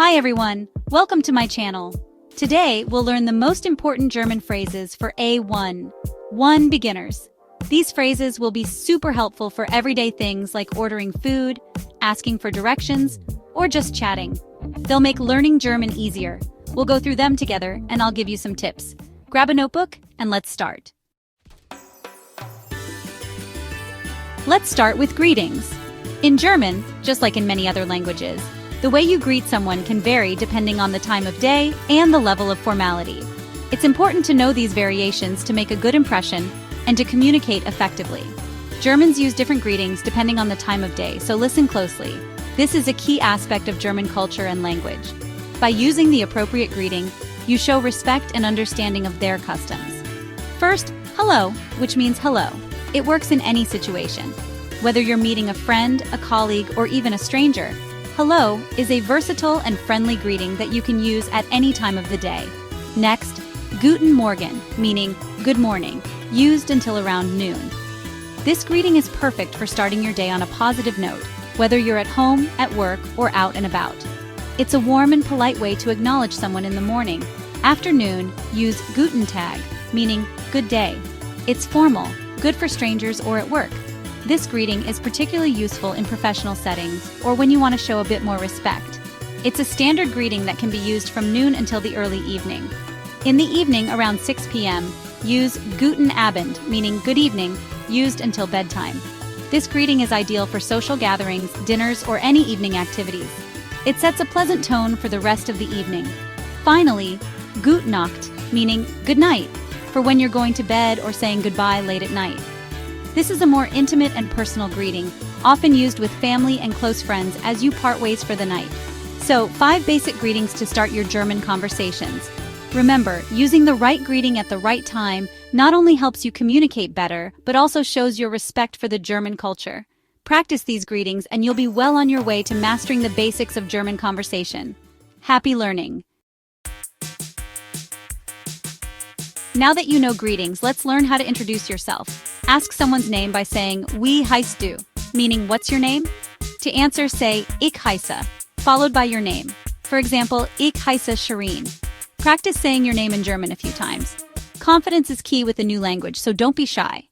Hi everyone, welcome to my channel. Today, we'll learn the most important German phrases for A1. 1. Beginners. These phrases will be super helpful for everyday things like ordering food, asking for directions, or just chatting. They'll make learning German easier. We'll go through them together and I'll give you some tips. Grab a notebook and let's start. Let's start with greetings. In German, just like in many other languages, the way you greet someone can vary depending on the time of day and the level of formality. It's important to know these variations to make a good impression and to communicate effectively. Germans use different greetings depending on the time of day, so listen closely. This is a key aspect of German culture and language. By using the appropriate greeting, you show respect and understanding of their customs. First, hello, which means hello. It works in any situation. Whether you're meeting a friend, a colleague, or even a stranger, hello is a versatile and friendly greeting that you can use at any time of the day. Next, Guten Morgen, meaning good morning, used until around noon. This greeting is perfect for starting your day on a positive note, whether you're at home, at work, or out and about. It's a warm and polite way to acknowledge someone in the morning. Afternoon, use Guten Tag, meaning good day. It's formal, good for strangers or at work. This greeting is particularly useful in professional settings or when you want to show a bit more respect. It's a standard greeting that can be used from noon until the early evening. In the evening, around 6 p.m., use Guten Abend, meaning good evening, used until bedtime. This greeting is ideal for social gatherings, dinners, or any evening activities. It sets a pleasant tone for the rest of the evening. Finally, Gute Nacht, meaning good night, for when you're going to bed or saying goodbye late at night. This is a more intimate and personal greeting, often used with family and close friends as you part ways for the night. So, 5 basic greetings to start your German conversations. Remember, using the right greeting at the right time not only helps you communicate better, but also shows your respect for the German culture. Practice these greetings and you'll be well on your way to mastering the basics of German conversation. Happy learning! Now that you know greetings, let's learn how to introduce yourself. Ask someone's name by saying, Wie heißt du? Meaning, what's your name? To answer, say, Ich heiße, followed by your name. For example, Ich heiße Shireen. Practice saying your name in German a few times. Confidence is key with a new language, so don't be shy.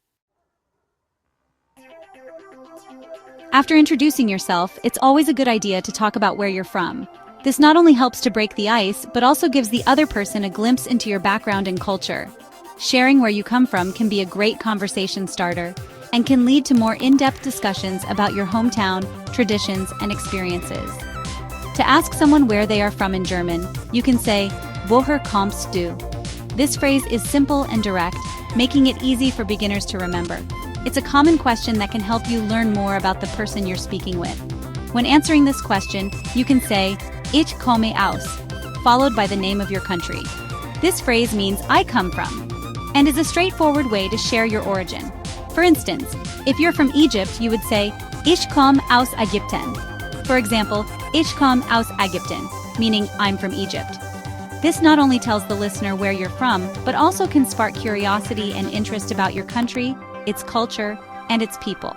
After introducing yourself, it's always a good idea to talk about where you're from. This not only helps to break the ice, but also gives the other person a glimpse into your background and culture. Sharing where you come from can be a great conversation starter and can lead to more in-depth discussions about your hometown, traditions, and experiences. To ask someone where they are from in German, you can say, Woher kommst du? This phrase is simple and direct, making it easy for beginners to remember. It's a common question that can help you learn more about the person you're speaking with. When answering this question, you can say, Ich komme aus, followed by the name of your country. This phrase means I come from, and is a straightforward way to share your origin. For instance, if you're from Egypt, you would say, Ich komme aus Ägypten. For example, Ich komme aus Ägypten, meaning I'm from Egypt. This not only tells the listener where you're from, but also can spark curiosity and interest about your country, its culture, and its people.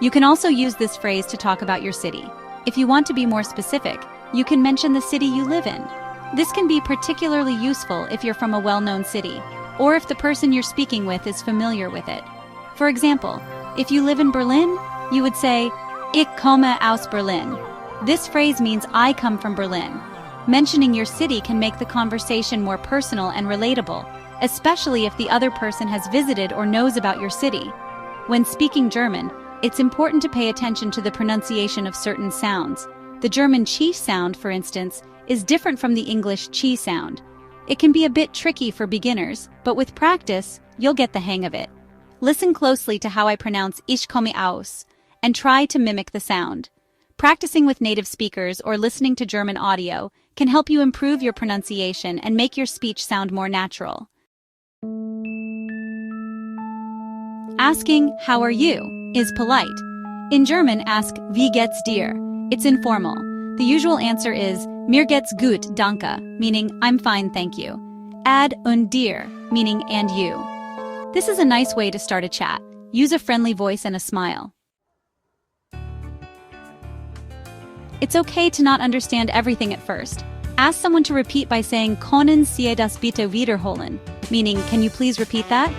You can also use this phrase to talk about your city. If you want to be more specific, you can mention the city you live in. This can be particularly useful if you're from a well-known city, or if the person you're speaking with is familiar with it. For example, if you live in Berlin, you would say, Ich komme aus Berlin. This phrase means I come from Berlin. Mentioning your city can make the conversation more personal and relatable, especially if the other person has visited or knows about your city. When speaking German, it's important to pay attention to the pronunciation of certain sounds. The German chi sound, for instance, is different from the English chi sound. It can be a bit tricky for beginners, but with practice, you'll get the hang of it. Listen closely to how I pronounce Ich komme aus, and try to mimic the sound. Practicing with native speakers or listening to German audio can help you improve your pronunciation and make your speech sound more natural. Asking, how are you, is polite. In German, ask, Wie geht's dir? It's informal. The usual answer is, Mir geht's gut, danke, meaning I'm fine, thank you. Add und dir, meaning and you. This is a nice way to start a chat. Use a friendly voice and a smile. It's okay to not understand everything at first. Ask someone to repeat by saying "Können Sie das bitte wiederholen?" meaning, can you please repeat that?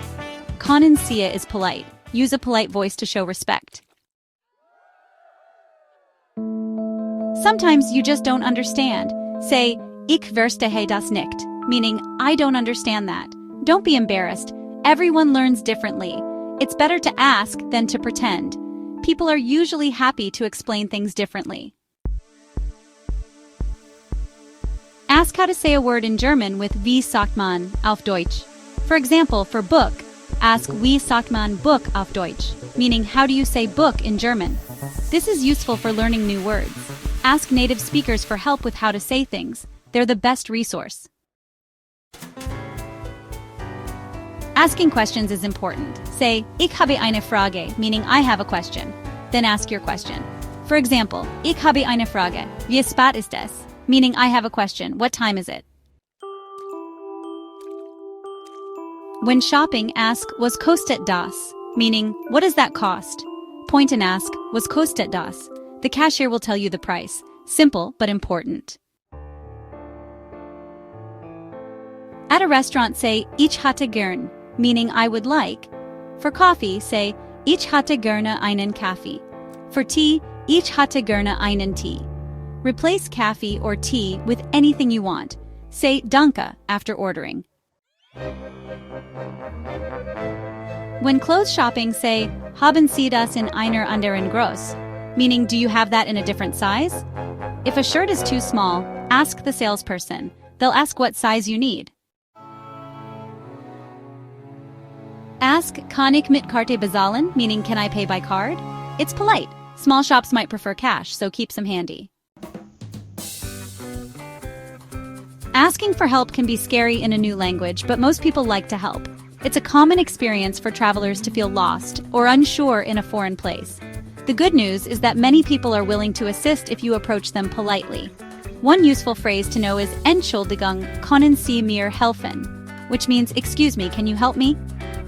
Können Sie is polite. Use a polite voice to show respect. Sometimes you just don't understand. Say, "Ich verstehe das nicht," meaning, I don't understand that. Don't be embarrassed. Everyone learns differently. It's better to ask than to pretend. People are usually happy to explain things differently. Ask how to say a word in German with "Wie sagt man" auf Deutsch. For example, for book, ask "Wie sagt man Buch auf Deutsch?" meaning, how do you say book in German? This is useful for learning new words. Ask native speakers for help with how to say things. They're the best resource. Asking questions is important. Say, "Ich habe eine Frage," meaning I have a question. Then ask your question. For example, "Ich habe eine Frage. Wie spät ist es?" meaning I have a question. What time is it? When shopping, ask, "Was kostet das?" meaning, what does that cost? Point and ask, "Was kostet das?" The cashier will tell you the price. Simple, but important. At a restaurant, say, "Ich hätte gern," meaning I would like. For coffee, say, "Ich hätte gerne einen Kaffee." For tea, "Ich hätte gerne einen Tee." Replace "Kaffee" or "tea" with anything you want. Say "Danke" after ordering. When clothes shopping, say, "Haben Sie das in einer anderen Größe?" meaning, do you have that in a different size? If a shirt is too small, ask the salesperson. They'll ask what size you need. Ask, "Kann ich mit Karte bezahlen?" meaning, can I pay by card? It's polite. Small shops might prefer cash, so keep some handy. Asking for help can be scary in a new language, but most people like to help. It's a common experience for travelers to feel lost or unsure in a foreign place. The good news is that many people are willing to assist if you approach them politely. One useful phrase to know is "Entschuldigung, können Sie mir helfen?" which means, "Excuse me, can you help me?"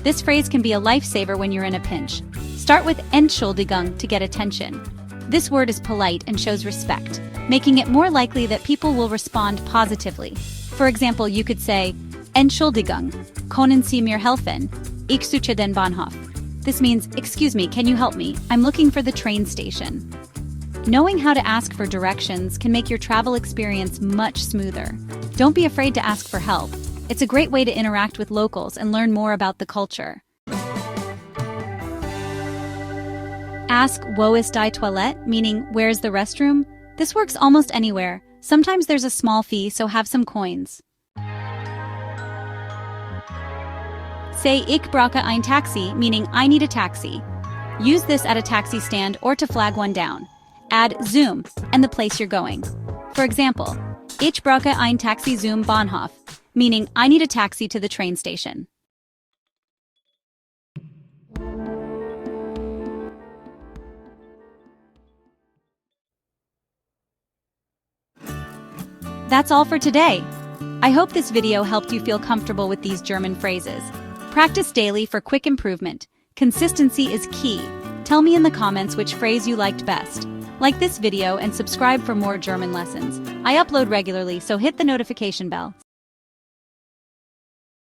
This phrase can be a lifesaver when you're in a pinch. Start with "Entschuldigung" to get attention. This word is polite and shows respect, making it more likely that people will respond positively. For example, you could say, "Entschuldigung, können Sie mir helfen? Ich suche den Bahnhof." This means, "Excuse me, can you help me? I'm looking for the train station." Knowing how to ask for directions can make your travel experience much smoother. Don't be afraid to ask for help. It's a great way to interact with locals and learn more about the culture. Ask "Wo ist die Toilette?" meaning, where's the restroom? This works almost anywhere. Sometimes there's a small fee, so have some coins. Say "Ich brauche ein Taxi," meaning I need a taxi. Use this at a taxi stand or to flag one down. Add "zum" and the place you're going. For example, "Ich brauche ein Taxi zum Bahnhof," meaning I need a taxi to the train station. That's all for today. I hope this video helped you feel comfortable with these German phrases. Practice daily for quick improvement. Consistency is key. Tell me in the comments which phrase you liked best. Like this video and subscribe for more German lessons. I upload regularly, so hit the notification bell.